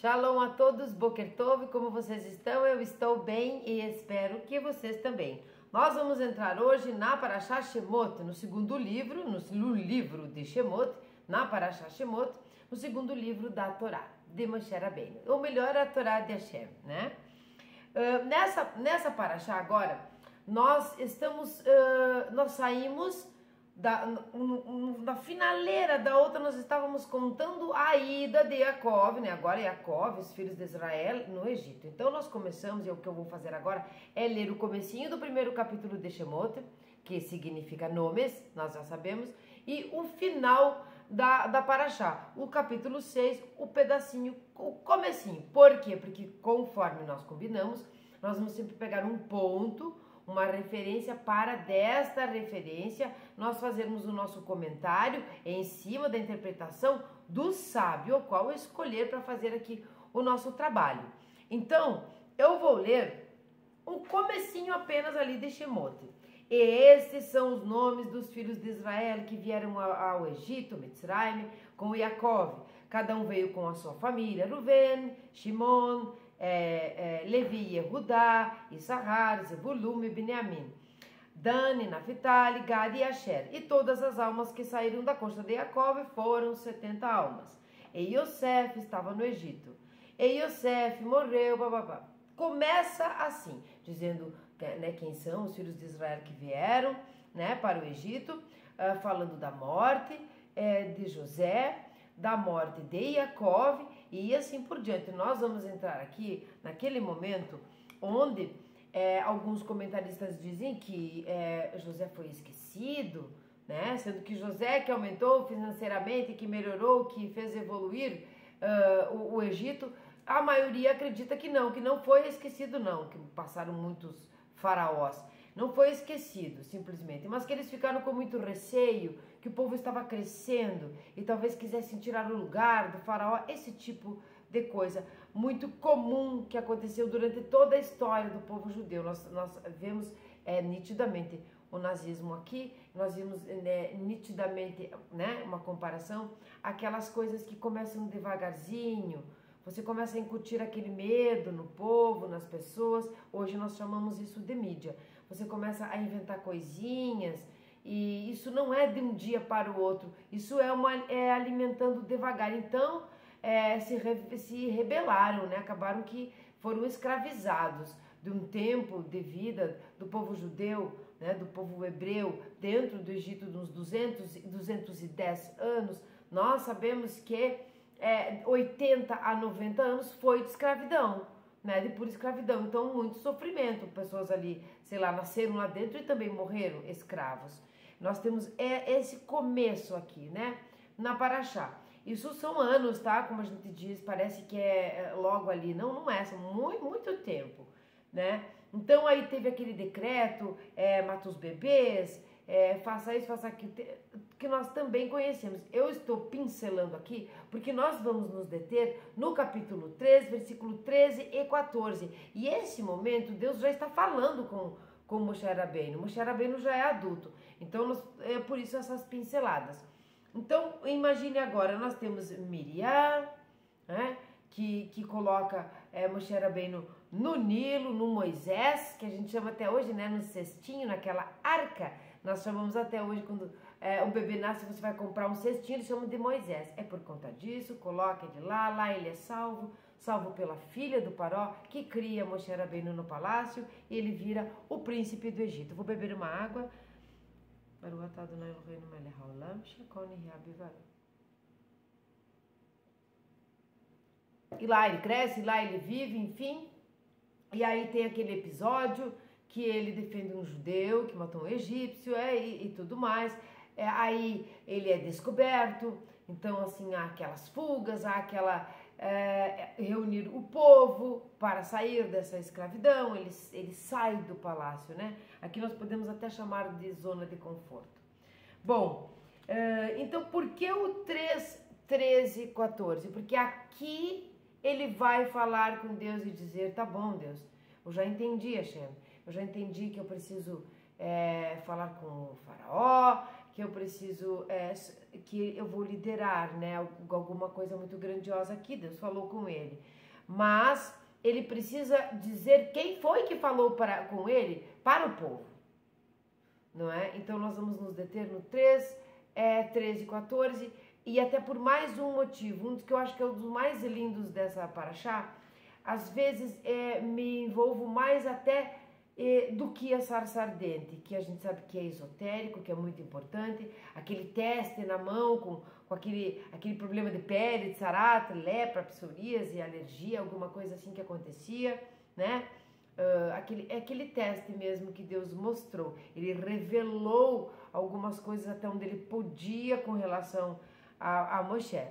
Shalom a todos, Boker Tov, como vocês estão? Eu estou bem e espero que vocês também. Nós vamos entrar hoje na Parashá Shemot, no segundo livro, no livro de Shemot, na Parashá Shemot, no segundo livro da Torá, de Moshe Rabbeinu. Ou melhor, a Torá de Hashem, né? Nessa Parashá agora, nós saímos na finaleira da outra, nós estávamos contando a ida de Yaakov, né? Agora Yaakov, os filhos de Israel, no Egito. Então nós começamos, e o que eu vou fazer agora é ler o comecinho do primeiro capítulo de Shemot, que significa nomes, nós já sabemos, e o final da Parashá, o capítulo 6, o pedacinho, o comecinho. Por quê? Porque conforme nós combinamos, nós vamos sempre pegar um ponto, uma referência, para desta referência nós fazermos o nosso comentário em cima da interpretação do sábio, o qual escolher para fazer aqui o nosso trabalho. Então, eu vou ler um comecinho apenas ali de Shemot. E estes são os nomes dos filhos de Israel que vieram ao Egito, Mitzrayim, com Yaakov. Cada um veio com a sua família, Ruven, Shimon, Levi, Yehudá, Issachar, Zebulun e Binyamin, Dani, Naphtali, Gad e Asher. E todas as almas que saíram da costa de Yaakov foram 70 almas. E Yosef estava no Egito. E Yosef morreu, bababá. Começa assim, dizendo, né, quem são os filhos de Israel que vieram, né, para o Egito, falando da morte de José, da morte de Yaakov e assim por diante. Nós vamos entrar aqui naquele momento onde alguns comentaristas dizem que José foi esquecido, né? Sendo que José que aumentou financeiramente, que melhorou, que fez evoluir o Egito, a maioria acredita que não foi esquecido não, que passaram muitos faraós. Não foi esquecido, simplesmente, mas que eles ficaram com muito receio, que o povo estava crescendo e talvez quisessem tirar o lugar do faraó, esse tipo de coisa muito comum que aconteceu durante toda a história do povo judeu. Nós vemos nitidamente o nazismo aqui, nós vimos nitidamente, né, uma comparação, aquelas coisas que começam devagarzinho, você começa a incutir aquele medo no povo, nas pessoas. Hoje nós chamamos isso de mídia. Você começa a inventar coisinhas e isso não é de um dia para o outro. Isso é alimentando devagar. Então se rebelaram, né? Acabaram que foram escravizados de um tempo de vida do povo judeu, né? Do povo hebreu dentro do Egito de uns 210 anos. Nós sabemos que 80 a 90 anos foi de escravidão, né, de pura escravidão. Então, muito sofrimento. Pessoas ali, sei lá, nasceram lá dentro e também morreram escravos. Nós temos esse começo aqui, né, na Parashá. Isso são anos, tá? Como a gente diz, parece que é logo ali. Não é, são muito tempo, né? Então, aí teve aquele decreto, mata os bebês, faça isso, faça aquilo, que nós também conhecemos. Eu estou pincelando aqui, porque nós vamos nos deter no capítulo 3, versículo 13 e 14. E esse momento, Deus já está falando com Moshe Rabbeinu. Moshe Rabbeinu já é adulto. Então, por isso essas pinceladas. Então, imagine agora, nós temos Miriam, né, que coloca Moshe Rabbeinu no Nilo, no Moisés, que a gente chama até hoje, né, no cestinho, naquela arca. Nós chamamos até hoje, quando o bebê nasce, você vai comprar um cestinho, eles chamam de Moisés. É por conta disso, coloca ele lá ele é salvo pela filha do Paró, que cria Moshe Rabbeinu no palácio, e ele vira o príncipe do Egito. Vou beber uma água. E lá ele cresce, lá ele vive, enfim. E aí tem aquele episódio que ele defende um judeu que matou um egípcio e tudo mais. Aí ele é descoberto, então assim há aquelas fugas, há aquela reunir o povo para sair dessa escravidão. Ele sai do palácio, né? Aqui nós podemos até chamar de zona de conforto. Bom, então por que o 3, 13, 14? Porque aqui ele vai falar com Deus e dizer, tá bom, Deus, eu já entendi, Hashem, eu já entendi que eu preciso falar com o faraó, que eu preciso, que eu vou liderar, né? Alguma coisa muito grandiosa aqui, Deus falou com ele. Mas ele precisa dizer quem foi que falou com ele para o povo, não é? Então nós vamos nos deter no 3, 13 e 14, e até por mais um motivo, um dos que eu acho que é um dos mais lindos dessa paraxá. Às vezes me envolvo mais até do que a sarça ardente, que a gente sabe que é esotérico, que é muito importante, aquele teste na mão com aquele problema de pele, de sarata, lepra, psoríase, alergia, alguma coisa assim que acontecia, né? Aquele teste mesmo que Deus mostrou. Ele revelou algumas coisas até onde ele podia com relação a Moshe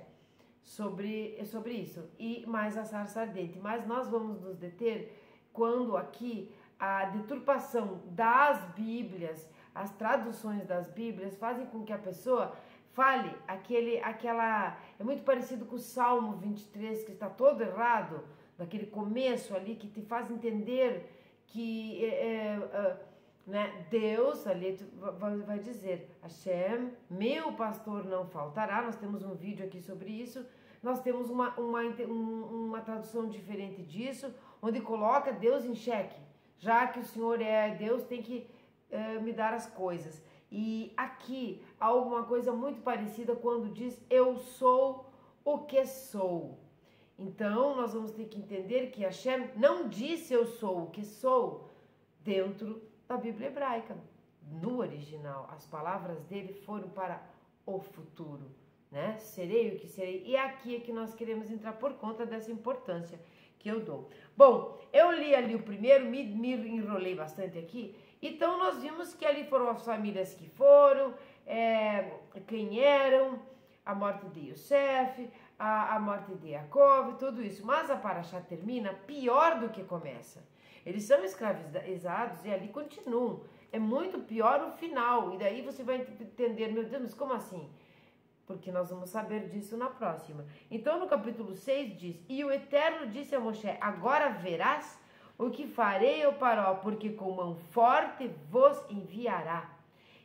sobre isso, e mais a sarça ardente. Mas nós vamos nos deter quando aqui a deturpação das Bíblias, as traduções das Bíblias fazem com que a pessoa fale é muito parecido com o Salmo 23, que está todo errado, daquele começo ali, que te faz entender que né, Deus ali vai dizer, Hashem, meu pastor não faltará. Nós temos um vídeo aqui sobre isso. Nós temos uma tradução diferente disso, onde coloca Deus em xeque. Já que o Senhor é Deus, tem que me dar as coisas. E aqui há alguma coisa muito parecida quando diz eu sou o que sou. Então nós vamos ter que entender que Hashem não disse eu sou o que sou dentro da Bíblia hebraica. No original, as palavras dele foram para o futuro, né? Serei o que serei. E aqui é que nós queremos entrar por conta dessa importância que eu dou. Bom, eu li ali o primeiro, me enrolei bastante aqui. Então nós vimos que ali foram as famílias que foram, quem eram, a morte de Yosef, a morte de Jacob, tudo isso. Mas a paraxá termina pior do que começa. Eles são escravizados e ali continuam. É muito pior o final. E daí você vai entender, meu Deus, mas como assim? Porque nós vamos saber disso na próxima. Então no capítulo 6 diz, e o Eterno disse a Moshe, agora verás o que farei ao Faraó, porque com mão forte vos enviará,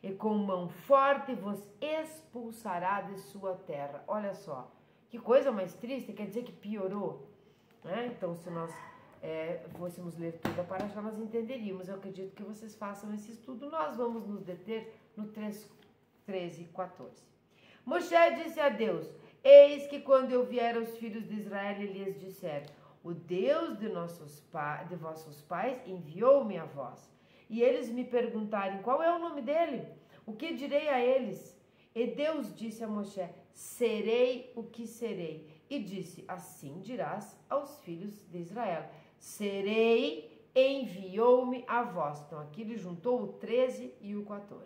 e com mão forte vos expulsará de sua terra. Olha só, que coisa mais triste, quer dizer que piorou, né? Então se nós fôssemos ler tudo a paraxá, nós entenderíamos. Eu acredito que vocês façam esse estudo. Nós vamos nos deter no 3, 13 e 14. Moshe disse a Deus, eis que quando eu vier aos filhos de Israel, ele lhes disser, o Deus de vossos pais enviou-me a vós. E eles me perguntarem, qual é o nome dele? O que direi a eles? E Deus disse a Moshe, serei o que serei. E disse, assim dirás aos filhos de Israel, serei, enviou-me a vós. Então aqui ele juntou o 13 e o 14.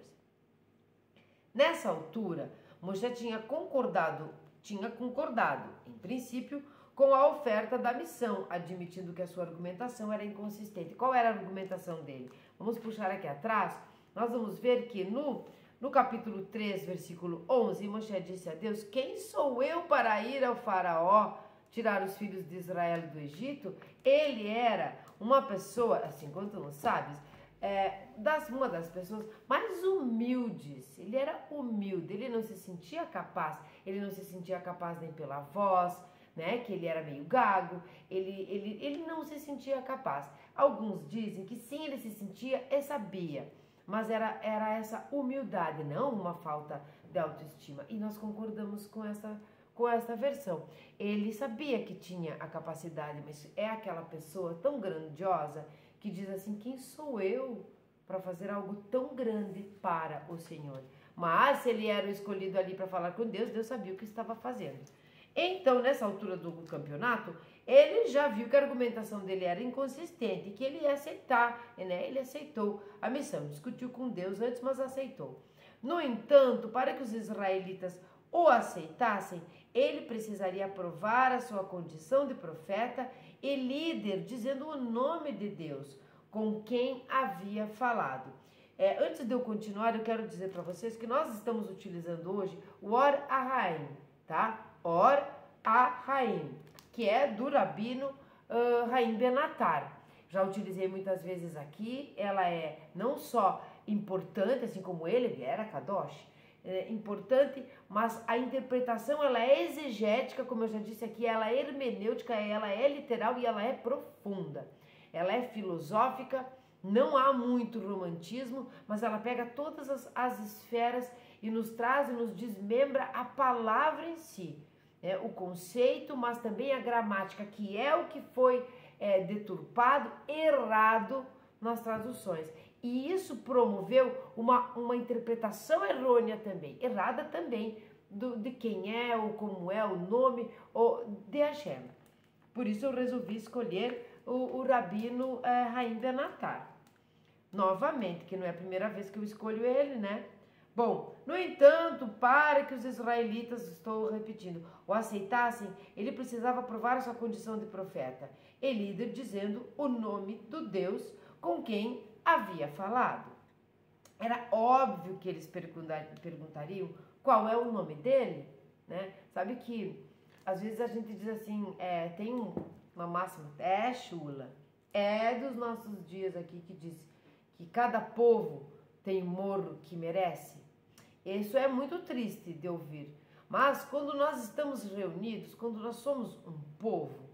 Nessa altura, Moshe tinha concordado, em princípio, com a oferta da missão, admitindo que a sua argumentação era inconsistente. Qual era a argumentação dele? Vamos puxar aqui atrás, nós vamos ver que no capítulo 3, versículo 11, Moshe disse a Deus, quem sou eu para ir ao Faraó, tirar os filhos de Israel do Egito? Ele era uma pessoa, assim, quanto não sabes, uma das pessoas mais humildes. Ele era humilde, ele não se sentia capaz, nem pela voz, né, que ele era meio gago, ele não se sentia capaz. Alguns dizem que sim, ele se sentia e sabia, mas era essa humildade, não uma falta de autoestima. E nós concordamos com essa versão. Ele sabia que tinha a capacidade, mas é aquela pessoa tão grandiosa que diz assim, quem sou eu para fazer algo tão grande para o Senhor? Mas se ele era o escolhido ali para falar com Deus, Deus sabia o que estava fazendo. Então, nessa altura do campeonato, ele já viu que a argumentação dele era inconsistente, que ele ia aceitar, né? Ele aceitou a missão, discutiu com Deus antes, mas aceitou. No entanto, para que os israelitas o aceitassem, ele precisaria provar a sua condição de profeta e líder, dizendo o nome de Deus, com quem havia falado. Antes de eu continuar, eu quero dizer para vocês que nós estamos utilizando hoje o Or Ahaim, tá? Or Ahaim, que é do Rabino Haim Benatar. Já utilizei muitas vezes aqui, ela é não só importante, assim como ele era Kadosh, importante, mas a interpretação ela é exegética, como eu já disse aqui, ela é hermenêutica, ela é literal e ela é profunda. Ela é filosófica, não há muito romantismo, mas ela pega todas as esferas e nos traz e nos desmembra a palavra em si, o conceito, mas também a gramática, que é o que foi deturpado, errado nas traduções. E isso promoveu uma interpretação errônea também, errada também, de quem é ou como é o nome de Hashem. Por isso eu resolvi escolher o Rabino Haim Benatar. Novamente, que não é a primeira vez que eu escolho ele, né? Bom, no entanto, para que os israelitas, estou repetindo, o aceitassem, ele precisava provar a sua condição de profeta e líder, dizendo o nome do Deus com quem havia falado. Era óbvio que eles perguntariam qual é o nome dele, né? Sabe que às vezes a gente diz assim, tem uma máxima, Shula, dos nossos dias aqui, que diz que cada povo tem o morro que merece. Isso é muito triste de ouvir, mas quando nós estamos reunidos, quando nós somos um povo,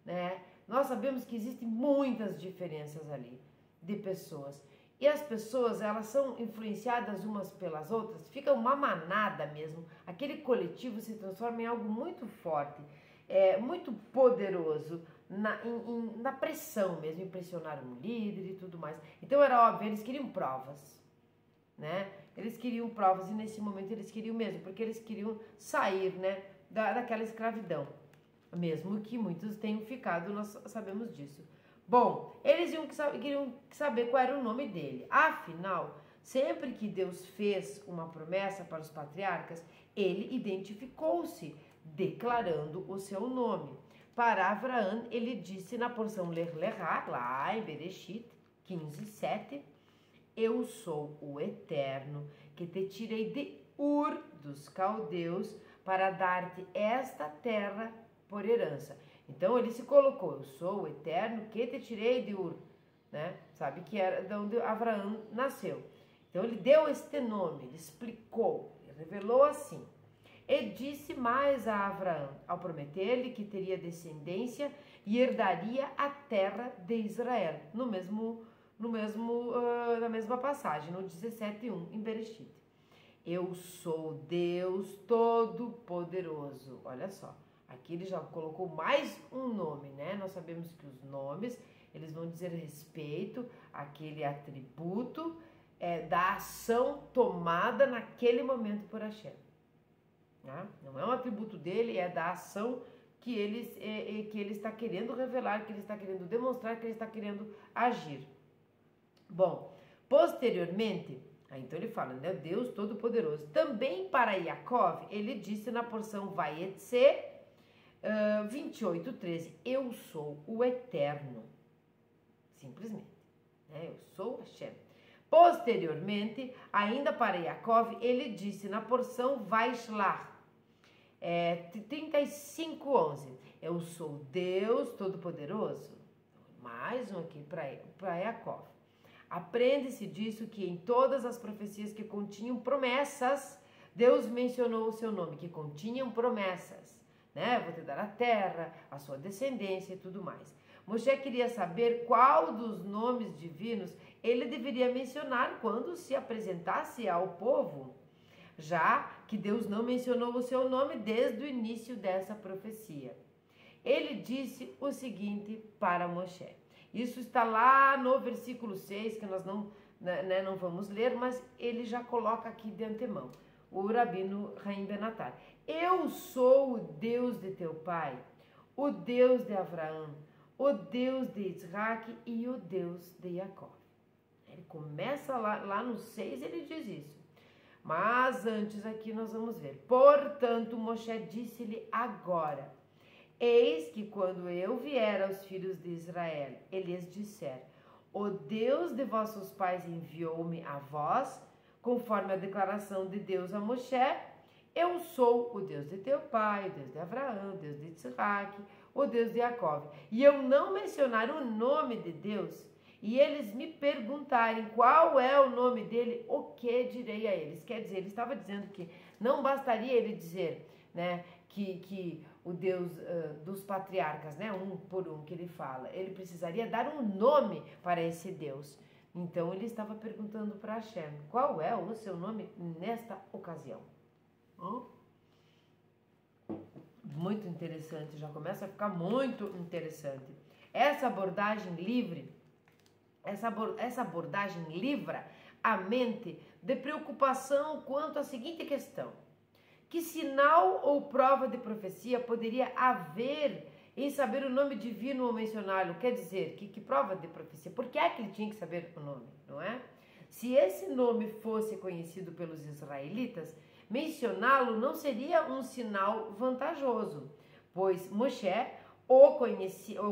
né, nós sabemos que existem muitas diferenças ali de pessoas, e as pessoas, elas são influenciadas umas pelas outras, fica uma manada mesmo, aquele coletivo se transforma em algo muito forte, muito poderoso, na pressão mesmo, impressionar um líder e tudo mais. Então era óbvio, eles queriam provas, né? Eles queriam provas, e nesse momento eles queriam mesmo, porque eles queriam sair, né, daquela escravidão, mesmo que muitos tenham ficado, nós sabemos disso. Bom, eles queriam saber qual era o nome dele. Afinal, sempre que Deus fez uma promessa para os patriarcas, ele identificou-se, declarando o seu nome. Para Abraão, ele disse na porção Lech Lechá, lá em Bereshit 15:7, eu sou o Eterno, que te tirei de Ur dos caldeus para dar-te esta terra por herança. Então ele se colocou, eu sou o Eterno, que te tirei de Ur, né? Sabe que era de onde Abraão nasceu. Então ele deu este nome, ele explicou, ele revelou assim. E disse mais a Abraão, ao prometer-lhe que teria descendência e herdaria a terra de Israel, na mesma passagem, no 17:1, em Bereshit. Eu sou Deus Todo-Poderoso. Olha só, aqui ele já colocou mais um nome, né? Nós sabemos que os nomes, eles vão dizer respeito àquele atributo da ação tomada naquele momento por Hashem. Não é um atributo dele, é da ação que ele está querendo revelar, que ele está querendo demonstrar, que ele está querendo agir. Bom, posteriormente, então ele fala, né, Deus Todo-Poderoso. Também para Yaakov, ele disse na porção Vayetse 28:13, eu sou o Eterno. Simplesmente, né, eu sou Hashem. Posteriormente, ainda para Yaakov, ele disse na porção Vaishlach 35:11, eu sou Deus Todo-Poderoso. Mais um aqui para Yaakov. Aprende-se disso que em todas as profecias que continham promessas, Deus mencionou o seu nome, que continham promessas, né? Vou te dar a terra, a sua descendência e tudo mais. Moshe queria saber qual dos nomes divinos ele deveria mencionar quando se apresentasse ao povo, já que Deus não mencionou o seu nome desde o início dessa profecia. Ele disse o seguinte para Moshe. Isso está lá no versículo 6, que nós não vamos ler, mas ele já coloca aqui de antemão, o Rabino Haim Benatar. Eu sou o Deus de teu pai, o Deus de Abraão, o Deus de Isaac e o Deus de Jacó. Ele começa lá no 6, ele diz isso. Mas antes aqui nós vamos ver. Portanto, Moshe disse-lhe agora, eis que quando eu vier aos filhos de Israel, eles disser, o Deus de vossos pais enviou-me a vós, conforme a declaração de Deus a Moshe, eu sou o Deus de teu pai, o Deus de Abraão, o Deus de Isaac, o Deus de Jacó. E eu não mencionar o nome de Deus, e eles me perguntarem qual é o nome dele, o que direi a eles? Quer dizer, ele estava dizendo que não bastaria ele dizer, né, que o Deus dos patriarcas, né, um por um que ele fala, ele precisaria dar um nome para esse Deus. Então ele estava perguntando para Hashem, qual é o seu nome nesta ocasião? Muito interessante, já começa a ficar muito interessante. Essa abordagem livre, essa abordagem livra a mente de preocupação quanto à seguinte questão: que sinal ou prova de profecia poderia haver em saber o nome divino ou mencioná-lo? Quer dizer, que prova de profecia? Por que é que ele tinha que saber o nome, não é? Se esse nome fosse conhecido pelos israelitas, mencioná-lo não seria um sinal vantajoso, pois Moshe o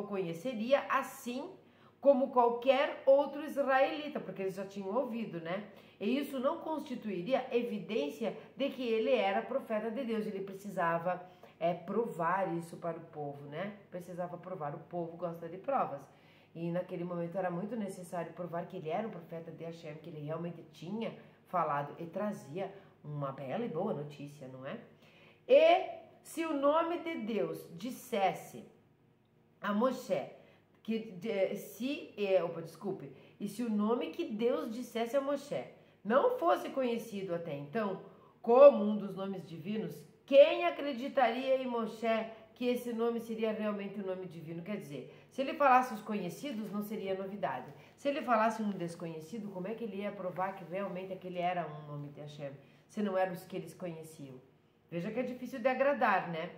conheceria assim como qualquer outro israelita, porque eles já tinham ouvido, né? E isso não constituiria evidência de que ele era profeta de Deus. Ele precisava provar isso para o povo, né? Precisava provar. O povo gosta de provas. E naquele momento era muito necessário provar que ele era um profeta de Hashem, que ele realmente tinha falado e trazia uma bela e boa notícia, não é? E se o nome de Deus dissesse a Moshe, e se o nome que Deus dissesse a Moshe não fosse conhecido até então como um dos nomes divinos, quem acreditaria em Moshe que esse nome seria realmente um nome divino? Quer dizer, se ele falasse os conhecidos, não seria novidade. Se ele falasse um desconhecido, como é que ele ia provar que realmente aquele era um nome de Hashem, se não eram os que eles conheciam? Veja que é difícil de agradar, né?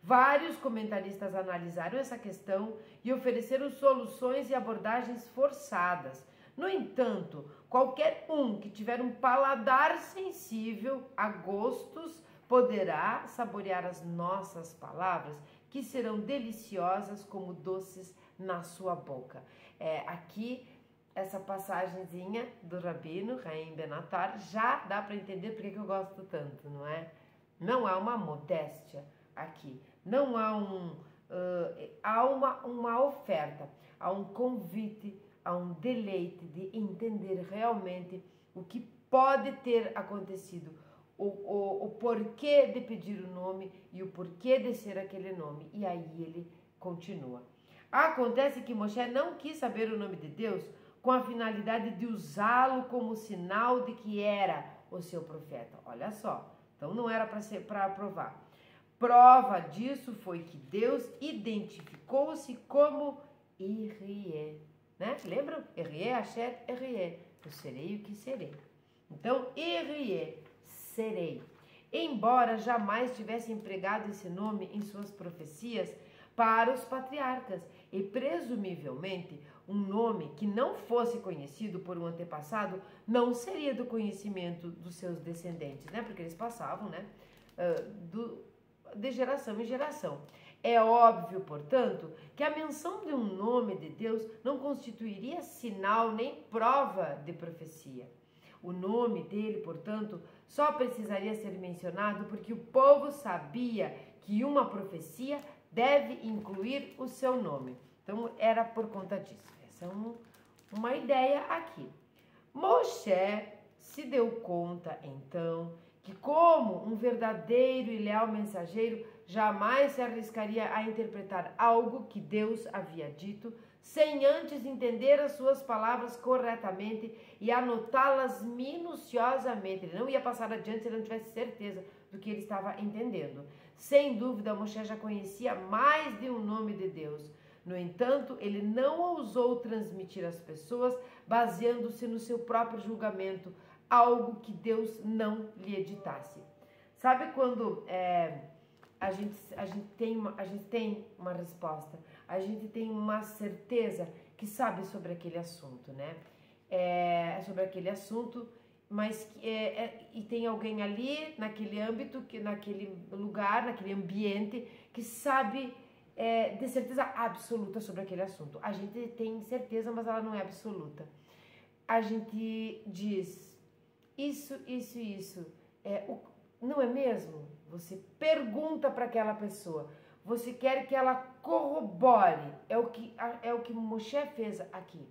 Vários comentaristas analisaram essa questão e ofereceram soluções e abordagens forçadas. No entanto, qualquer um que tiver um paladar sensível a gostos poderá saborear as nossas palavras, que serão deliciosas como doces na sua boca. Aqui, essa passagenzinha do Rabino Haim Benatar, já dá para entender porque que eu gosto tanto, não é? Não há uma modéstia aqui, não há há uma oferta, há um convite, há um deleite de entender realmente o que pode ter acontecido, o porquê de pedir o nome e o porquê de ser aquele nome. E aí ele continua. Acontece que Moshe não quis saber o nome de Deus com a finalidade de usá-lo como sinal de que era o seu profeta. Olha só, então não era para aprovar. Prova disso foi que Deus identificou-se como Irie, né? Lembram? Irie, Asher, Irie. Eu serei o que serei. Então, Irie, serei. Embora jamais tivesse empregado esse nome em suas profecias para os patriarcas, e presumivelmente um nome que não fosse conhecido por um antepassado não seria do conhecimento dos seus descendentes, né? Porque eles passavam, né? De geração em geração. É óbvio, portanto, que a menção de um nome de Deus não constituiria sinal nem prova de profecia. O nome dele, portanto, só precisaria ser mencionado porque o povo sabia que uma profecia deve incluir o seu nome. Então, era por conta disso. Essa é uma ideia aqui. Moshe se deu conta, então, que como um verdadeiro e leal mensageiro jamais se arriscaria a interpretar algo que Deus havia dito sem antes entender as suas palavras corretamente e anotá-las minuciosamente. Ele não ia passar adiante se ele não tivesse certeza do que ele estava entendendo. Sem dúvida, Moshe já conhecia mais de um nome de Deus. No entanto, ele não ousou transmitir às pessoas baseando-se no seu próprio julgamento, algo que Deus não lhe editasse. Sabe quando a gente tem uma resposta, a gente tem uma certeza que sabe sobre aquele assunto, né? Sobre aquele assunto, mas e tem alguém ali, naquele âmbito, naquele lugar, naquele ambiente, que sabe de certeza absoluta sobre aquele assunto. A gente tem certeza, mas ela não é absoluta. A gente diz isso, não é mesmo? Você pergunta para aquela pessoa, você quer que ela corrobore, é o que Moshe fez aqui.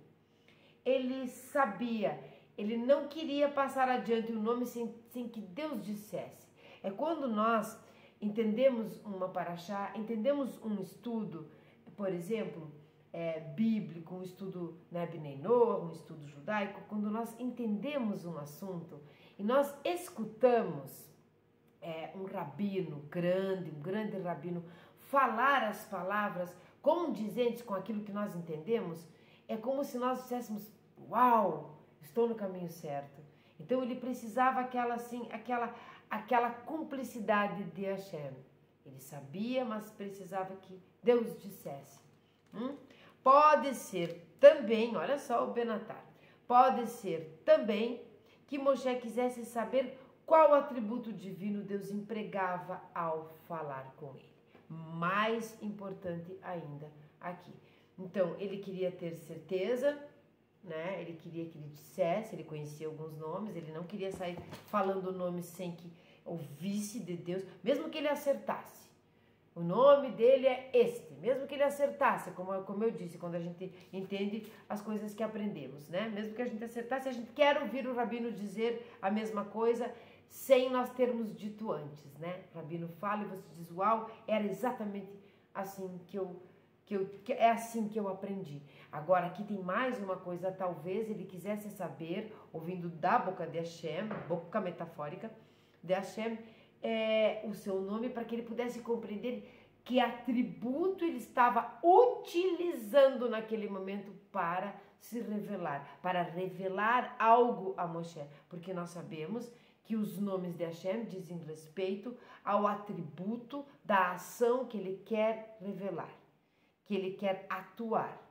ele sabia, ele não queria passar adiante o nome sem que Deus dissesse. É quando nós entendemos uma paraxá, entendemos um estudo, por exemplo, bíblico, um estudo Bnei Noach, um estudo judaico, quando nós entendemos um assunto e nós escutamos um rabino grande, um grande rabino, falar as palavras condizentes com aquilo que nós entendemos, é como se nós disséssemos, uau, estou no caminho certo. Então ele precisava aquela cumplicidade de Hashem. Ele sabia, mas precisava que Deus dissesse. Pode ser também, olha só o Benatar, pode ser também que Moshe quisesse saber qual atributo divino Deus empregava ao falar com ele. Mais importante ainda aqui. Então, ele queria ter certeza, né? Ele queria que ele dissesse, ele conhecia alguns nomes, ele não queria sair falando o nome sem que ouvisse de Deus, mesmo que ele acertasse. O nome dele é este, mesmo que ele acertasse, como eu disse, quando a gente entende as coisas que aprendemos, né? Mesmo que a gente acertasse, a gente quer ouvir o rabino dizer a mesma coisa sem nós termos dito antes, né? O rabino fala e você diz, uau, era exatamente assim é assim que eu aprendi. Agora, aqui tem mais uma coisa, talvez ele quisesse saber, ouvindo da boca de Hashem, boca metafórica de Hashem, o seu nome, para que ele pudesse compreender que atributo ele estava utilizando naquele momento para se revelar, para revelar algo a Moshe, porque nós sabemos que os nomes de Hashem dizem respeito ao atributo da ação que ele quer revelar, que ele quer atuar.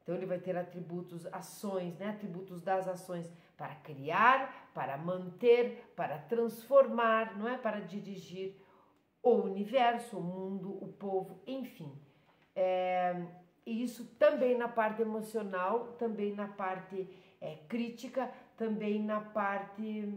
Então ele vai ter atributos, ações, né? Atributos das ações para criar, para manter, para transformar, não é? Para dirigir o universo, o mundo, o povo, enfim. E isso também na parte emocional, também na parte crítica, também na parte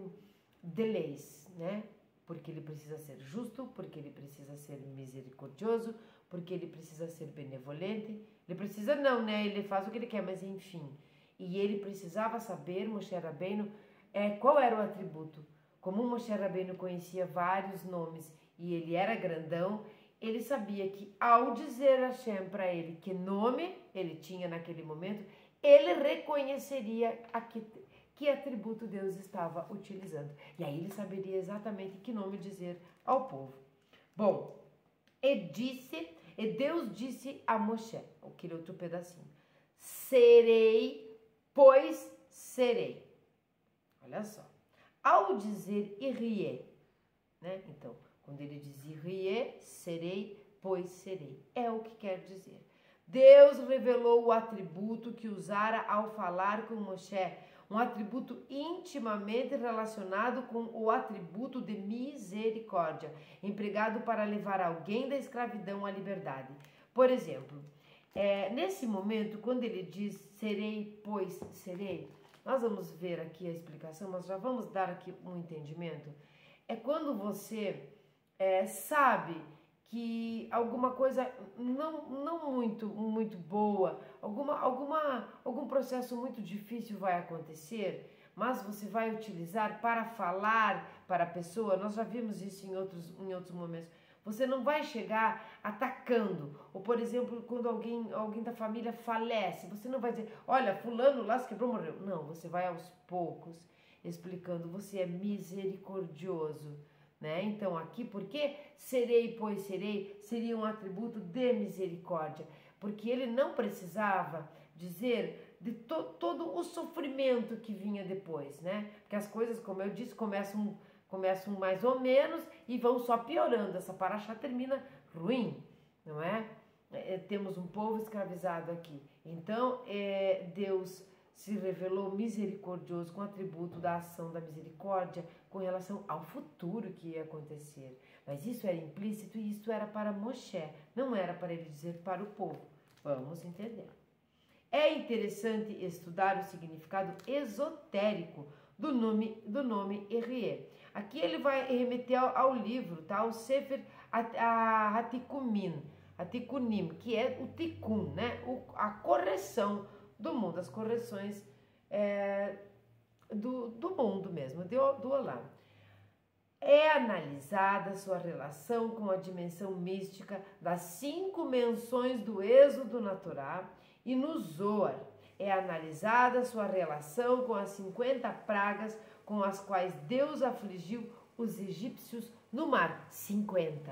de leis, né? Porque ele precisa ser justo, porque ele precisa ser misericordioso, porque ele precisa ser benevolente. Ele precisa não, né? Ele faz o que ele quer, mas enfim. E ele precisava saber, Moshe Rabbeinu, qual era o atributo. Como Moshe Rabbeinu conhecia vários nomes e ele era grandão, ele sabia que ao dizer Hashem para ele que nome ele tinha naquele momento, ele reconheceria que atributo Deus estava utilizando. E aí ele saberia exatamente que nome dizer ao povo. Bom, e Deus disse a Moshe, aquele outro pedacinho, serei, pois serei. Olha só. Ao dizer Irie, né? Então, quando ele diz Irie, serei, pois serei. É o que quer dizer. Deus revelou o atributo que usara ao falar com Moshe, um atributo intimamente relacionado com o atributo de misericórdia, empregado para levar alguém da escravidão à liberdade. Por exemplo, nesse momento, quando ele diz serei, pois serei, nós vamos ver aqui a explicação, mas já vamos dar aqui um entendimento. É quando você sabe que alguma coisa não muito boa, algum processo muito difícil vai acontecer, mas você vai utilizar para falar para a pessoa. Nós já vimos isso em outros momentos. Você não vai chegar atacando, ou por exemplo, quando alguém da família falece, você não vai dizer, olha, fulano lá se quebrou, morreu. Não, você vai aos poucos explicando, você é misericordioso. Né? Então aqui, porque serei, pois serei, seria um atributo de misericórdia, porque ele não precisava dizer de todo o sofrimento que vinha depois, né? Porque as coisas, como eu disse, começam mais ou menos e vão só piorando. Essa paraxá termina ruim, não é? Temos um povo escravizado aqui. Então, Deus se revelou misericordioso com o atributo da ação da misericórdia com relação ao futuro que ia acontecer. Mas isso era implícito e isso era para Moshe, não era para ele dizer para o povo. Vamos entender. É interessante estudar o significado esotérico do nome Erie. Aqui ele vai remeter ao livro, tá? O Sefer Hatikunim, que é o Tikkun, né? A correção do mundo, as correções do mundo mesmo, do Olam. É analisada sua relação com a dimensão mística das 5 menções do êxodo na Torá e no Zohar. É analisada sua relação com as 50 pragas com as quais Deus afligiu os egípcios no mar. 50.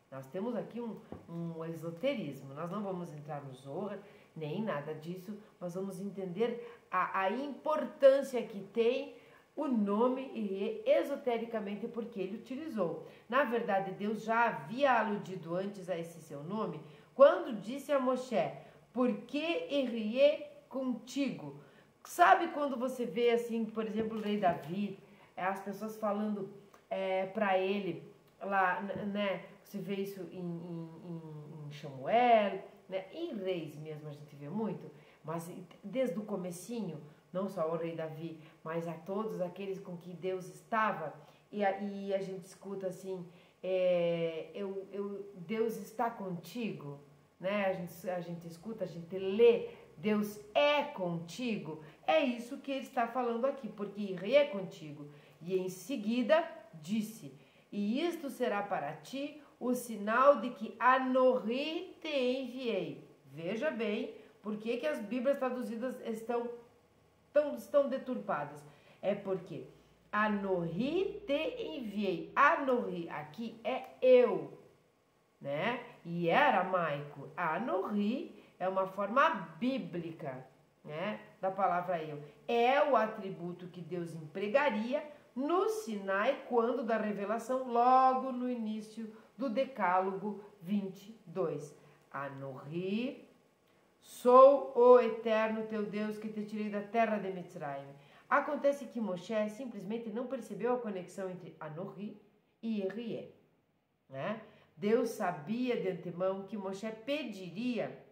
Nós temos aqui um esoterismo. Nós não vamos entrar no Zohar, nem nada disso. Nós vamos entender a importância que tem o nome e esotericamente porque ele utilizou. Na verdade, Deus já havia aludido antes a esse seu nome quando disse a Moshe, porque irei contigo. Sabe quando você vê assim, por exemplo, o rei Davi, as pessoas falando para ele lá, né? Você vê isso em Samuel, né? Em Reis mesmo a gente vê muito, mas desde o comecinho, não só o rei Davi, mas a todos aqueles com que Deus estava, e a gente escuta assim, Deus está contigo, né? A gente escuta, a gente lê, Deus é contigo, é isso que ele está falando aqui, porque Irei é contigo. E em seguida disse, e isto será para ti o sinal de que Anohi te enviei. Veja bem, por que as Bíblias traduzidas estão deturpadas? É porque Anohi te enviei. Anohi aqui é eu, né? E é aramaico. Anohi é uma forma bíblica, né, da palavra eu. É o atributo que Deus empregaria no Sinai quando da revelação, logo no início do Decálogo 22. Anohi, sou o eterno teu Deus que te tirei da terra de Mitzrayim. Acontece que Moshe simplesmente não percebeu a conexão entre Anohi e Irrié, né? Deus sabia de antemão que Moshe pediria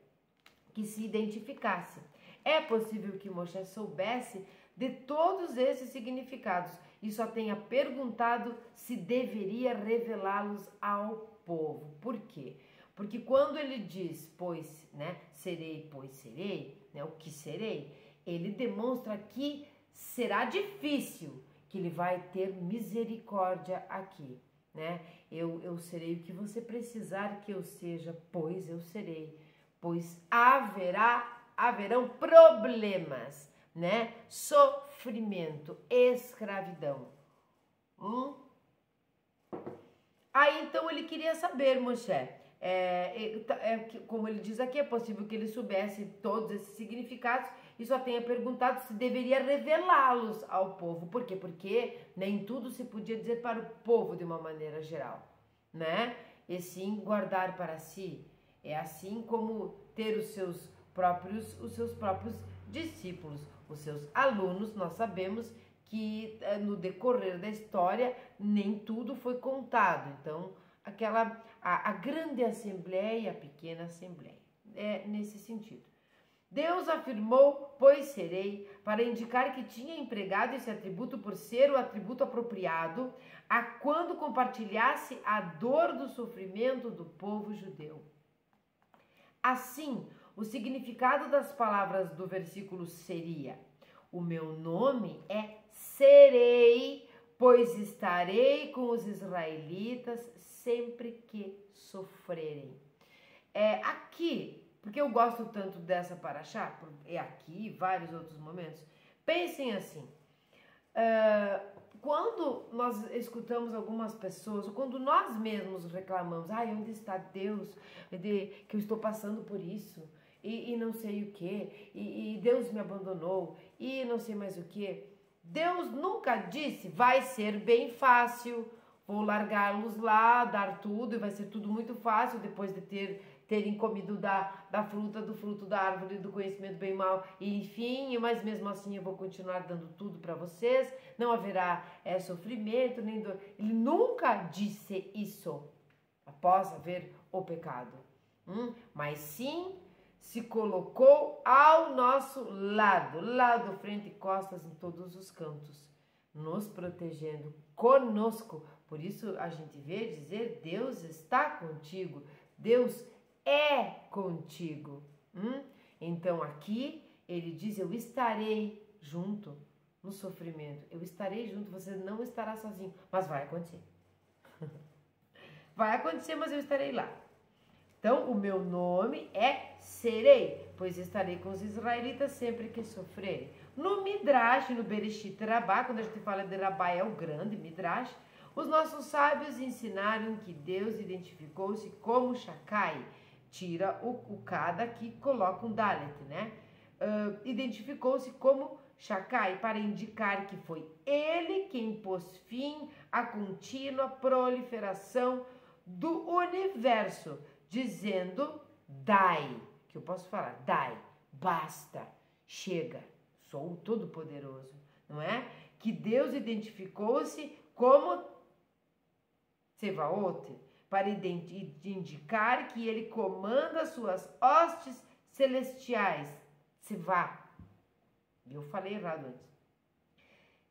que se identificasse. É possível que Moshe soubesse de todos esses significados e só tenha perguntado se deveria revelá-los ao povo. Por quê? Porque quando ele diz, pois, né, serei, pois serei, né, o que serei, ele demonstra que será difícil, que ele vai ter misericórdia aqui, né? Eu serei o que você precisar que eu seja, pois eu serei, pois haverão problemas, né? Sofrimento, escravidão. Aí então ele queria saber, Moshe, como ele diz aqui, é possível que ele soubesse todos esses significados e só tenha perguntado se deveria revelá-los ao povo. Por quê? Porque nem tudo se podia dizer para o povo de uma maneira geral, né? E sim guardar para si. É assim como ter os seus próprios discípulos, os seus alunos. Nós sabemos que no decorrer da história nem tudo foi contado. Então, a grande assembleia e a pequena assembleia. É nesse sentido. Deus afirmou, pois serei, para indicar que tinha empregado esse atributo por ser o atributo apropriado a quando compartilhasse a dor do sofrimento do povo judeu. Assim, o significado das palavras do versículo seria: o meu nome é serei, pois estarei com os israelitas sempre que sofrerem. Aqui, porque eu gosto tanto dessa paraxá, aqui e vários outros momentos, pensem assim, quando nós escutamos algumas pessoas, ou quando nós mesmos reclamamos, onde está Deus, que eu estou passando por isso, e não sei o que, e Deus me abandonou, e não sei mais o que. Deus nunca disse, vai ser bem fácil, vou largá-los lá, dar tudo, e vai ser tudo muito fácil depois de terem comido do fruto da árvore do conhecimento bem e mal, e enfim, mas mesmo assim eu vou continuar dando tudo para vocês, não haverá sofrimento, nem dor. Ele nunca disse isso após haver o pecado, mas sim se colocou ao nosso lado, frente e costas em todos os cantos, nos protegendo conosco. Por isso a gente vê dizer, Deus está contigo, Deus é contigo. Então aqui ele diz, eu estarei junto no sofrimento. Eu estarei junto, você não estará sozinho. Mas vai acontecer. Vai acontecer, mas eu estarei lá. Então, o meu nome é Serei, pois estarei com os israelitas sempre que sofrerem. No Midrash, no Bereshit Rabá, quando a gente fala de Rabá, é o grande Midrash, os nossos sábios ensinaram que Deus identificou-se como Shakai. Tira o cada que coloca um Dalet, né? Identificou-se como Shakai para indicar que foi ele quem pôs fim à contínua proliferação do universo, dizendo, dai, que eu posso falar, dai, basta, chega, sou o Todo-Poderoso, não é? Que Deus identificou-se como Tsevaot, para indicar que ele comanda suas hostes celestiais, Tseva. Eu falei errado antes.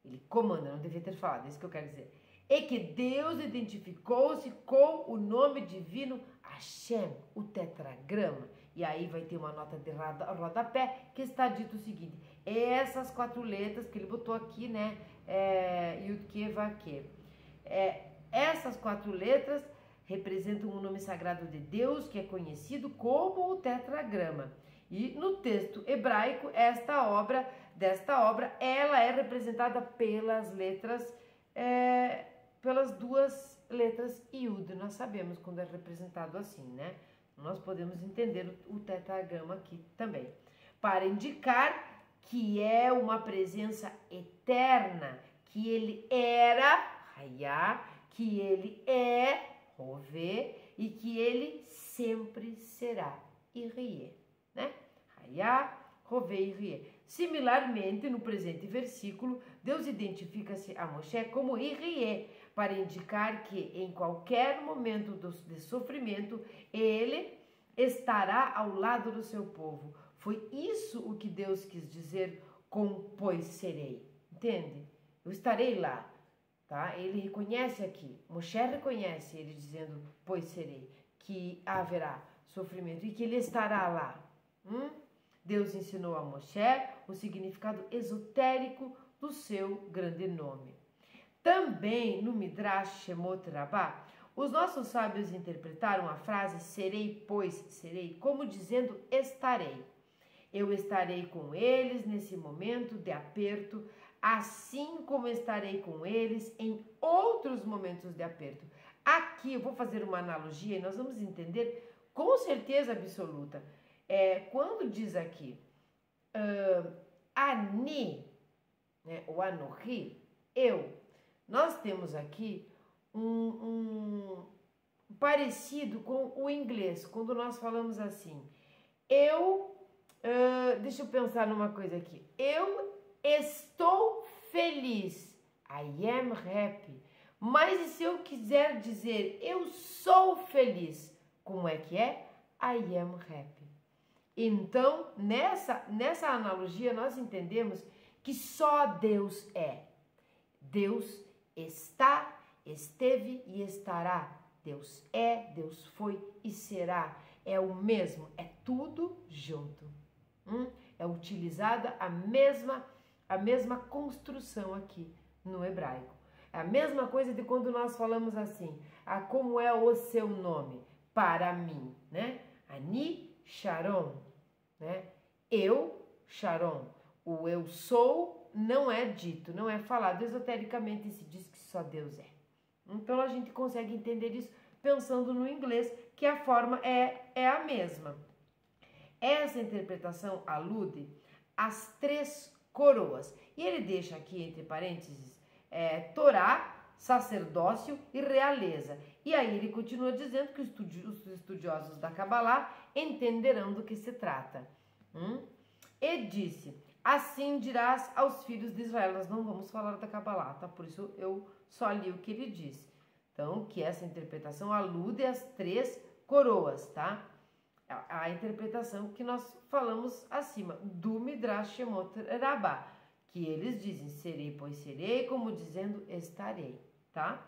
Ele comanda, não devia ter falado, é isso que eu quero dizer. E que Deus identificou-se com o nome divino Hashem, o tetragrama. E aí vai ter uma nota de rodapé que está dito o seguinte: essas 4 letras que ele botou aqui, né? Yud-Ke, Vav-Ke. Essas 4 letras representam o nome sagrado de Deus, que é conhecido como o tetragrama. E no texto hebraico, desta obra, ela é representada pelas letras, pelas 2 letras Yud. Nós sabemos quando é representado assim, né? Nós podemos entender o tetragrama aqui também. Para indicar que é uma presença eterna, que ele era, Hayá, que ele é, Rové, e que ele sempre será, Irie, né? Hayá, Rové e Irie. Similarmente, no presente versículo, Deus identifica-se a Moshe como Irie, para indicar que em qualquer momento de sofrimento, ele estará ao lado do seu povo. Foi isso o que Deus quis dizer com pois serei, entende? Eu estarei lá. Tá? Ele reconhece aqui, Moshe reconhece ele dizendo, pois serei, que haverá sofrimento e que ele estará lá. Deus ensinou a Moshe o significado esotérico do seu grande nome. Também no Midrash Shemot Rabbah, os nossos sábios interpretaram a frase serei, pois serei, como dizendo estarei. Eu estarei com eles nesse momento de aperto, assim como estarei com eles em outros momentos de aperto. Aqui eu vou fazer uma analogia e nós vamos entender com certeza absoluta. Quando diz aqui, Ani, né, o Anohi, eu, nós temos aqui um parecido com o inglês, quando nós falamos assim, deixa eu pensar numa coisa aqui, eu estou feliz, I am happy, mas e se eu quiser dizer eu sou feliz, como é que é? I am happy. Então, nessa analogia, nós entendemos que só Deus é. Deus está, esteve e estará. Deus é, Deus foi e será. É o mesmo, é tudo junto. É utilizada a mesma construção aqui no hebraico. É a mesma coisa de quando nós falamos assim, como é o seu nome? Para mim, né? Ani Sharon, né? Eu, Sharon. O eu sou não é dito, não é falado. Esotericamente se diz que só Deus é. Então a gente consegue entender isso pensando no inglês, que a forma é a mesma. Essa interpretação alude às 3 coroas. E ele deixa aqui entre parênteses Torá, sacerdócio e realeza. E aí ele continua dizendo que os estudiosos da Kabbalah entenderão do que se trata. E disse, assim dirás aos filhos de Israel. Nós não vamos falar da Kabbalah, tá? Por isso eu só li o que ele disse. Então, que essa interpretação alude às 3 coroas, tá? A interpretação que nós falamos acima, do Midrash Shemot Rabbah, que eles dizem, serei, pois serei, como dizendo, estarei, tá?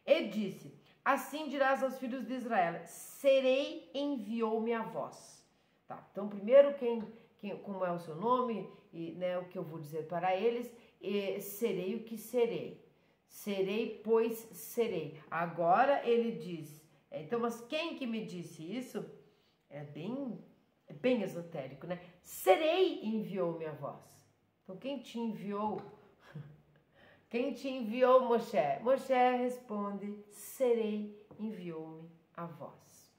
E disse, assim dirás aos filhos de Israel, serei, enviou-me a vós. Tá? Então, primeiro, como é o seu nome, e, né, o que eu vou dizer para eles, e serei o que serei. Serei, pois serei. Agora ele diz, então, mas quem que me disse isso? É bem esotérico, né? Serei enviou-me a voz. Então, quem te enviou? Quem te enviou, Moshe? Moshe responde, serei enviou-me a voz.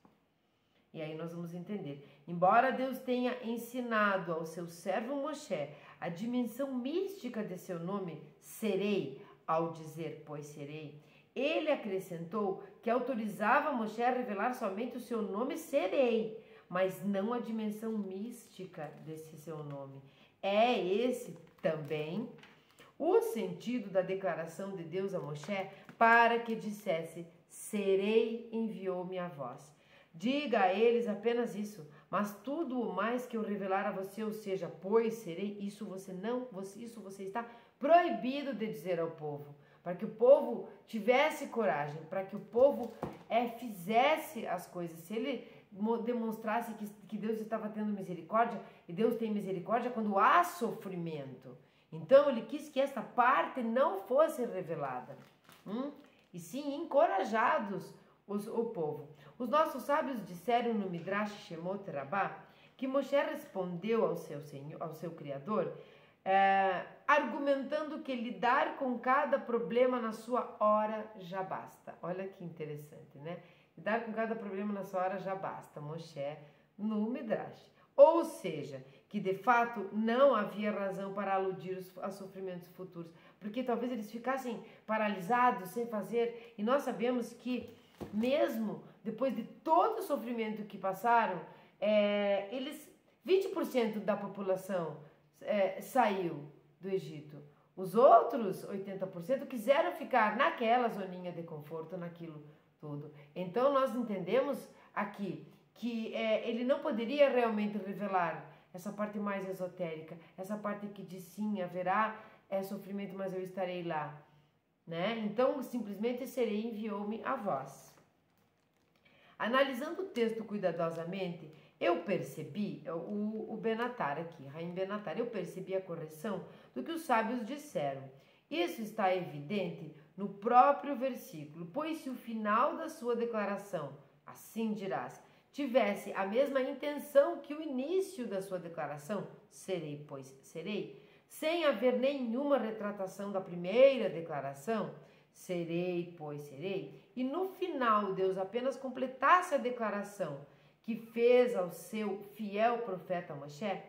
E aí nós vamos entender. Embora Deus tenha ensinado ao seu servo Moshe a dimensão mística de seu nome, serei, ao dizer, pois serei, ele acrescentou que autorizava Moshe a revelar somente o seu nome, serei, mas não a dimensão mística desse seu nome. É esse também o sentido da declaração de Deus a Moshe para que dissesse, serei enviou-me a voz. Diga a eles apenas isso, mas tudo o mais que eu revelar a você, ou seja, pois serei, isso você está proibido de dizer ao povo, para que o povo tivesse coragem, para que o povo fizesse as coisas. Se ele demonstrasse que Deus estava tendo misericórdia, e Deus tem misericórdia quando há sofrimento. Então ele quis que esta parte não fosse revelada, e sim encorajados o povo. Os nossos sábios disseram no Midrash Shemot Rabbah que Moshe respondeu ao seu Criador, argumentando que lidar com cada problema na sua hora já basta. Olha que interessante, né? Lidar com cada problema na sua hora já basta, Moshe no Midrash. Ou seja, que de fato não havia razão para aludir a sofrimentos futuros, porque talvez eles ficassem paralisados, sem fazer, e nós sabemos que mesmo depois de todo o sofrimento que passaram, 20% da população saiu do Egito. Os outros 80% quiseram ficar naquela zoninha de conforto, naquilo tudo. Então nós entendemos aqui que ele não poderia realmente revelar essa parte mais esotérica, essa parte que diz sim, haverá sofrimento, mas eu estarei lá, né? Então simplesmente serei enviou-me a voz. Analisando o texto cuidadosamente, eu percebi, o Benatar aqui, Raim Benatar, eu percebi a correção do que os sábios disseram. Isso está evidente no próprio versículo, pois se o final da sua declaração, assim dirás, tivesse a mesma intenção que o início da sua declaração, serei, pois serei, sem haver nenhuma retratação da primeira declaração, serei, pois serei, e no final Deus apenas completasse a declaração que fez ao seu fiel profeta Moshe,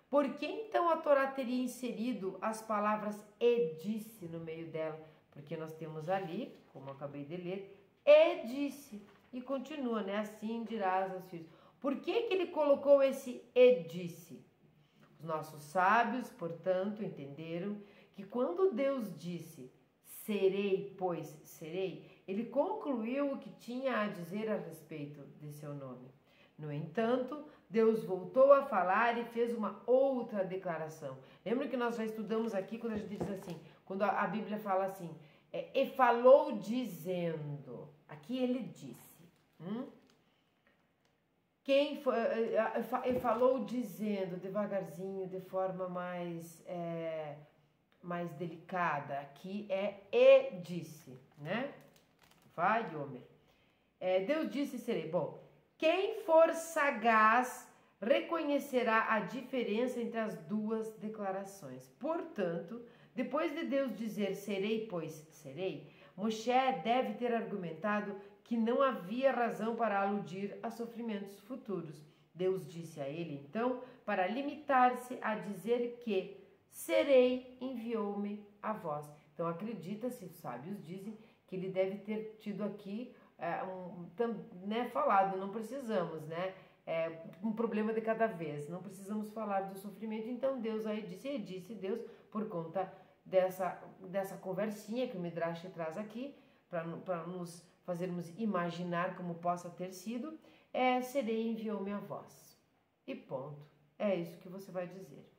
por que então a Torá teria inserido as palavras e disse no meio dela? Porque nós temos ali, como eu acabei de ler, e disse, e continua, né? Assim dirás aos filhos. Por que ele colocou esse e disse? Os nossos sábios, portanto, entenderam que quando Deus disse serei, pois serei, ele concluiu o que tinha a dizer a respeito de seu nome. No entanto, Deus voltou a falar e fez uma outra declaração. Lembra que nós já estudamos aqui quando a gente diz assim, quando a Bíblia fala assim, e falou dizendo, aqui ele disse. Quem foi, e falou dizendo devagarzinho, de forma mais delicada, aqui e disse, né? Vai, Homer. Deus disse serei. Bom, quem for sagaz reconhecerá a diferença entre as duas declarações. Portanto, depois de Deus dizer serei, pois serei, Moshe deve ter argumentado que não havia razão para aludir a sofrimentos futuros. Deus disse a ele, então, para limitar-se a dizer que serei enviou-me a voz. Então, acredita-se, os sábios dizem, que ele deve ter tido aqui falado, não precisamos, né? Um problema de cada vez, não precisamos falar do sofrimento. Então Deus aí disse Deus, por conta dessa conversinha que o Midrash traz aqui, para nos fazermos imaginar como possa ter sido, serei enviou-me a voz. E ponto. É isso que você vai dizer.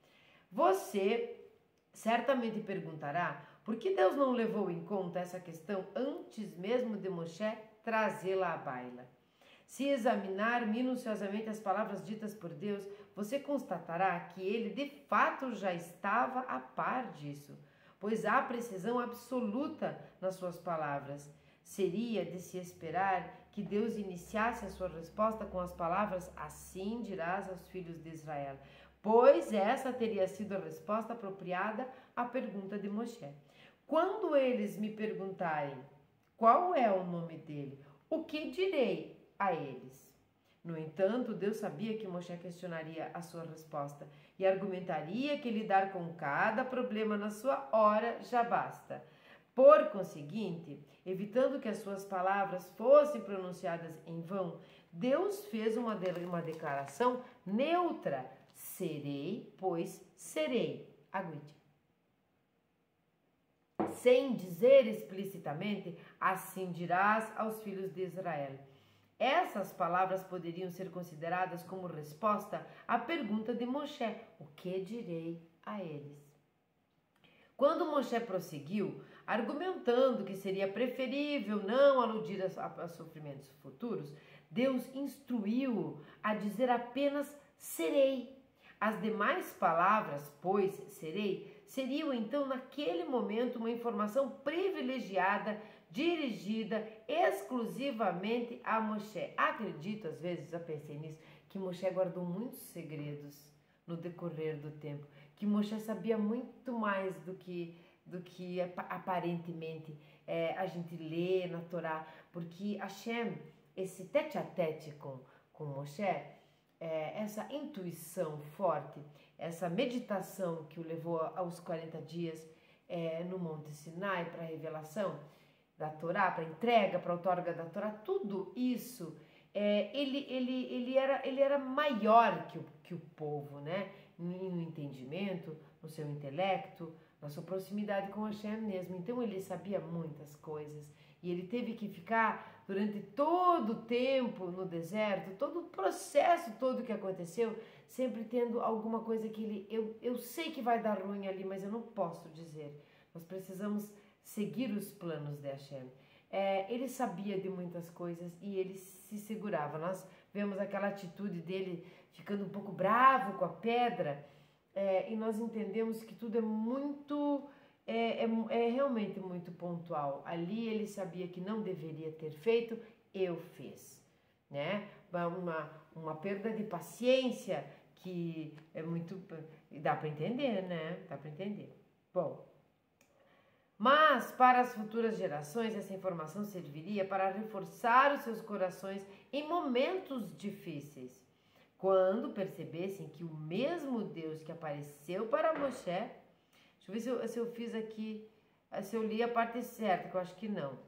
Você certamente perguntará por que Deus não levou em conta essa questão antes mesmo de Moshe trazê-la à baila. Se examinar minuciosamente as palavras ditas por Deus, você constatará que ele de fato já estava a par disso, pois há precisão absoluta nas suas palavras. Seria de se esperar que Deus iniciasse a sua resposta com as palavras: assim dirás aos filhos de Israel, pois essa teria sido a resposta apropriada à pergunta de Moshe. Quando eles me perguntarem qual é o nome dele, o que direi a eles? No entanto, Deus sabia que Moshe questionaria a sua resposta e argumentaria que lidar com cada problema na sua hora já basta. Por conseguinte, evitando que as suas palavras fossem pronunciadas em vão, Deus fez uma declaração neutra: serei, pois serei. Aguide. Sem dizer explicitamente, assim dirás aos filhos de Israel. Essas palavras poderiam ser consideradas como resposta à pergunta de Moshe: o que direi a eles? Quando Moshe prosseguiu, argumentando que seria preferível não aludir a sofrimentos futuros, Deus instruiu-o a dizer apenas serei. As demais palavras, pois serei, seriam então naquele momento uma informação privilegiada, dirigida exclusivamente a Moshe. Acredito, às vezes, já pensei nisso, que Moshe guardou muitos segredos no decorrer do tempo, que Moshe sabia muito mais do que aparentemente a gente lê na Torá, porque Hashem, esse tete-a-tete com Moshe, essa intuição forte, essa meditação que o levou aos 40 dias no Monte Sinai para a revelação da Torá, para a entrega, para a outorga da Torá, tudo isso, ele era maior que o povo, né? No entendimento, no seu intelecto, na sua proximidade com Hashem mesmo. Então ele sabia muitas coisas e ele teve que ficar durante todo o tempo no deserto, todo o processo todo que aconteceu, sempre tendo alguma coisa que eu sei que vai dar ruim ali, mas eu não posso dizer. Nós precisamos seguir os planos de Hashem. Ele sabia de muitas coisas e ele se segurava. Nós vemos aquela atitude dele ficando um pouco bravo com a pedra, e nós entendemos que tudo é muito, realmente muito pontual. Ali ele sabia que não deveria ter feito, eu fiz, né? Uma perda de paciência que é muito, dá para entender, né? Dá para entender. Bom, mas para as futuras gerações essa informação serviria para reforçar os seus corações em momentos difíceis. Quando percebessem que o mesmo Deus que apareceu para Moshe, deixa eu ver se eu fiz aqui, se eu li a parte certa, que eu acho que não.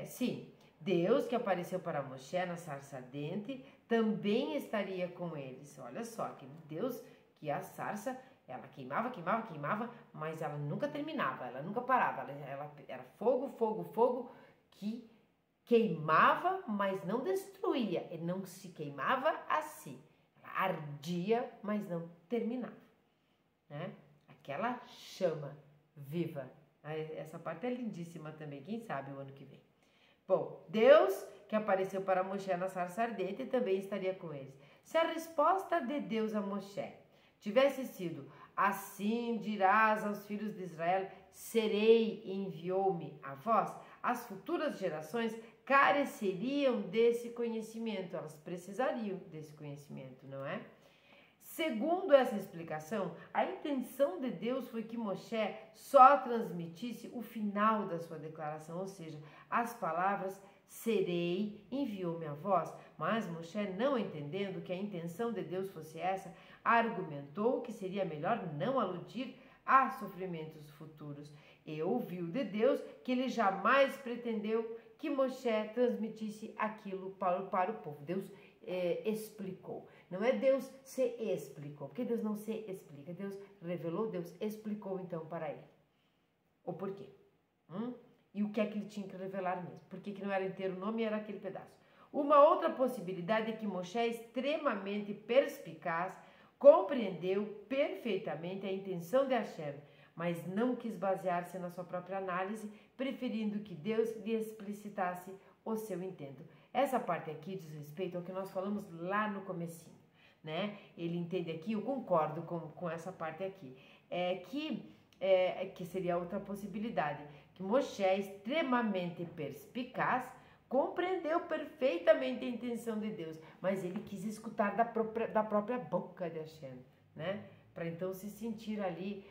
Sim, Deus que apareceu para Moshe na sarça ardente também estaria com eles. Olha só, que Deus que a sarça, ela queimava, mas ela nunca terminava, ela nunca parava. Ela era fogo, fogo, fogo, que queimava, mas não destruía. Ele não se queimava assim. Ela ardia, mas não terminava, né? Aquela chama viva. Essa parte é lindíssima também. Quem sabe o ano que vem. Bom, Deus que apareceu para Moshe na sarça ardente também estaria com eles. Se a resposta de Deus a Moshe tivesse sido: assim dirás aos filhos de Israel, serei e enviou-me a vós, as futuras gerações careceriam desse conhecimento, elas precisariam desse conhecimento, não é? Segundo essa explicação, a intenção de Deus foi que Moshe só transmitisse o final da sua declaração, ou seja, as palavras serei, enviou-me a vós. Mas Moshe, não entendendo que a intenção de Deus fosse essa, argumentou que seria melhor não aludir a sofrimentos futuros e ouviu de Deus que ele jamais pretendeu que Moshe transmitisse aquilo para o povo. Deus explicou. Não é Deus se explicou, porque Deus não se explica. Deus revelou, Deus explicou então para ele o porquê. E o que é que ele tinha que revelar mesmo. Por que não era inteiro o nome e era aquele pedaço. Uma outra possibilidade é que Moshe, extremamente perspicaz, compreendeu perfeitamente a intenção de Hashem, mas não quis basear-se na sua própria análise, preferindo que Deus lhe explicitasse o seu intento. essa parte aqui diz respeito ao que nós falamos lá no comecinho, né? Ele entende aqui, eu concordo com essa parte aqui, que seria outra possibilidade, que Moshe é extremamente perspicaz, compreendeu perfeitamente a intenção de Deus, mas ele quis escutar da própria boca de Hashem, né? Para então se sentir ali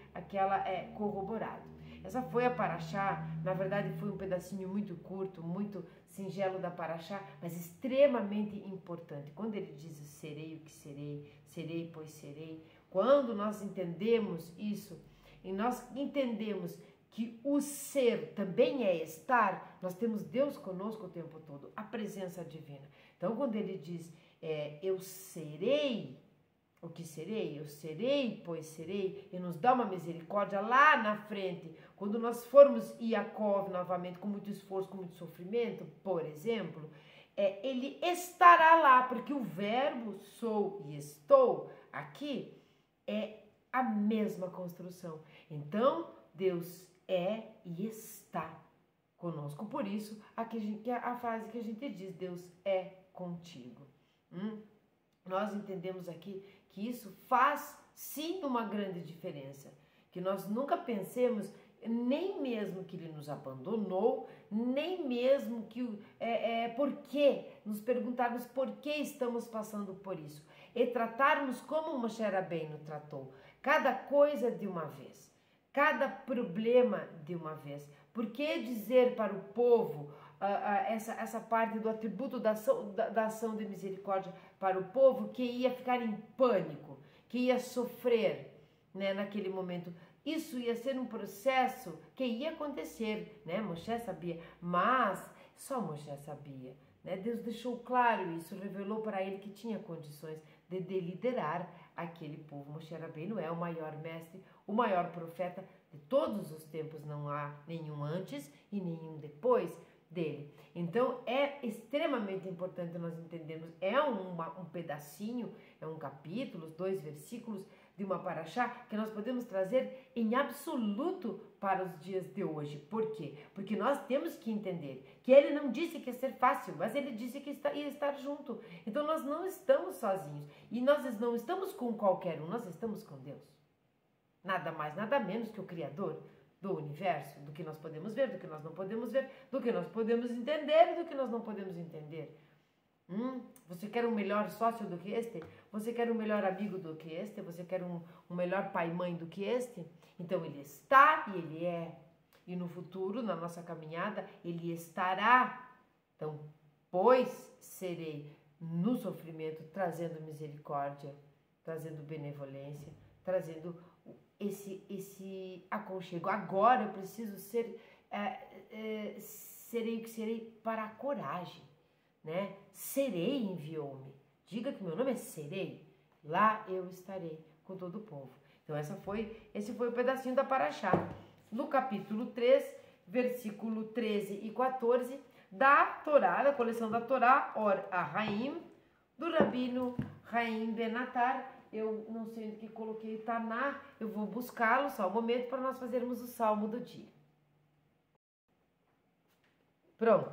corroborado. Essa foi a Parashá, na verdade foi um pedacinho muito curto, muito singelo da Parashá, mas extremamente importante. Quando ele diz serei o que serei, serei pois serei, quando nós entendemos isso, e nós entendemos que o ser também é estar, nós temos Deus conosco o tempo todo, a presença divina. Então quando ele diz eu serei o que serei, eu serei, pois serei, e nos dá uma misericórdia lá na frente, quando nós formos Yaakov novamente, com muito esforço, com muito sofrimento, por exemplo, ele estará lá, porque o verbo sou e estou aqui é a mesma construção. Então, Deus é e está conosco. Por isso, a frase que a gente diz, Deus é contigo. Nós entendemos aqui que isso faz sim uma grande diferença, que nós nunca pensemos nem mesmo que ele nos abandonou, nem mesmo que nos perguntarmos por que estamos passando por isso, e tratarmos como Moshe Rabbeinu tratou, cada coisa de uma vez, cada problema de uma vez. Por que dizer para o povo essa parte do atributo da ação de misericórdia para o povo que ia ficar em pânico, que ia sofrer, né, naquele momento? Isso ia ser um processo que ia acontecer, né? Moshe sabia, mas só Moshe sabia, né? Deus deixou claro isso, revelou para ele que tinha condições de liderar aquele povo. Moshe Rabbeinu é o maior mestre, o maior profeta de todos os tempos, não há nenhum antes e nenhum depois dele. Então é extremamente importante nós entendermos, um pedacinho, é um capítulo, 2 versículos de uma Parashá que nós podemos trazer em absoluto para os dias de hoje. Por quê? Porque nós temos que entender que ele não disse que ia ser fácil, mas ele disse que ia estar junto. Então nós não estamos sozinhos e nós não estamos com qualquer um, nós estamos com Deus. Nada mais, nada menos que o Criador do universo, do que nós podemos ver, do que nós não podemos ver, do que nós podemos entender e do que nós não podemos entender. Você quer um melhor sócio do que este? Você quer um melhor amigo do que este? Você quer um melhor pai e mãe do que este? Então ele está e ele é. E no futuro, na nossa caminhada, ele estará. Então, pois serei no sofrimento, trazendo misericórdia, trazendo benevolência, trazendo esse aconchego. Agora eu preciso serei o que serei para a coragem, né? Serei enviou-me. Diga que meu nome é Serei. Lá eu estarei com todo o povo. Então esse foi o pedacinho da Parashá. No capítulo 3, versículo 13 e 14, da Torá, da coleção da Torá, Or Ahaim, do Rabino Haim Benatar. Eu não sei onde que coloquei Taná, eu vou buscá-lo só um momento para nós fazermos o salmo do dia. Pronto.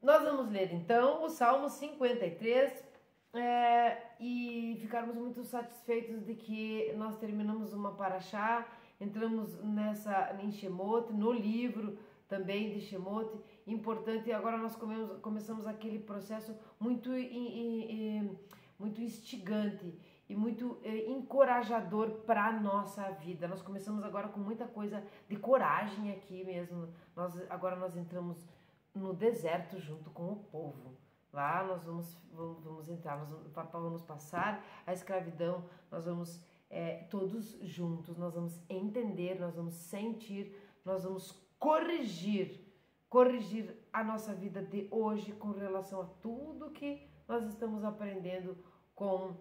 Nós vamos ler então o Salmo 53 e ficarmos muito satisfeitos de que nós terminamos uma Parashá, entramos em Shemot, no livro também de Shemot, importante. Agora nós começamos aquele processo muito instigante e muito encorajador para a nossa vida. Nós começamos agora com muita coisa de coragem aqui mesmo. Agora nós entramos no deserto junto com o povo. Lá nós vamos entrar, nós vamos passar a escravidão, nós vamos todos juntos, nós vamos entender, nós vamos sentir, nós vamos corrigir a nossa vida de hoje com relação a tudo que nós estamos aprendendo com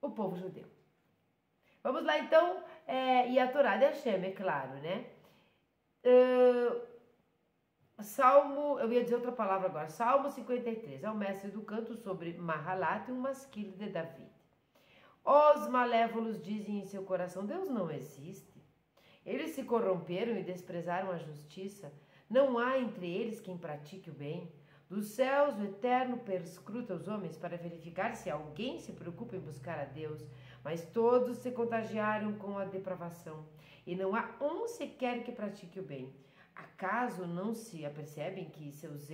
o povo judeu. Vamos lá então, e a Torá de Hashem, é claro, né? Salmo, eu ia dizer outra palavra agora, Salmo 53, é o mestre do canto sobre Mahalat, um masquil de David. Os malévolos dizem em seu coração, Deus não existe. Eles se corromperam e desprezaram a justiça, Não há entre eles quem pratique o bem. Dos céus o Eterno perscruta os homens para verificar se alguém se preocupa em buscar a Deus, mas todos se contagiaram com a depravação, e não há um sequer que pratique o bem. Acaso não se apercebem que de seus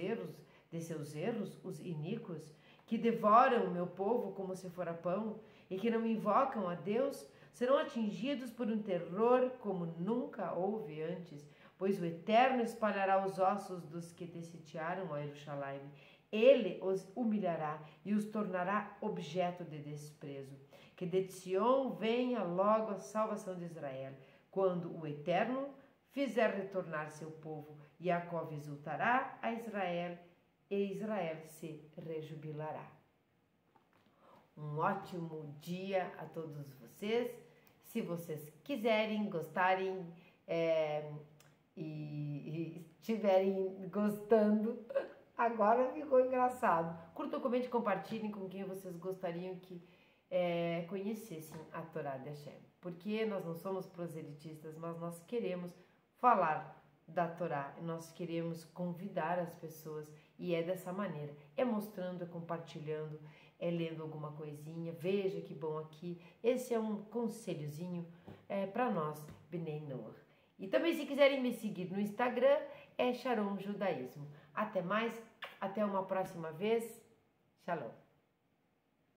erros, os iníquos, que devoram o meu povo como se fora pão, e que não invocam a Deus, serão atingidos por um terror como nunca houve antes, pois o Eterno espalhará os ossos dos que te sitiaram a Jerusalém. Ele os humilhará e os tornará objeto de desprezo. Que de Sião venha logo a salvação de Israel, quando o Eterno fizer retornar seu povo, e Jacó exultará a Israel, e Israel se rejubilará. Um ótimo dia a todos vocês. Se vocês quiserem, gostarem e estiverem gostando, agora ficou engraçado. Curtam, comentem, compartilhem com quem vocês gostariam que conhecessem a Torá de Hashem. Porque nós não somos proselitistas, mas nós queremos falar da Torá, nós queremos convidar as pessoas, e é dessa maneira, é mostrando, é compartilhando, é lendo alguma coisinha. Veja que bom aqui. Esse é um conselhozinho para nós, Bnei Noach. E também, se quiserem me seguir no Instagram, é Sharon Judaísmo. Até mais, até uma próxima vez. Shalom.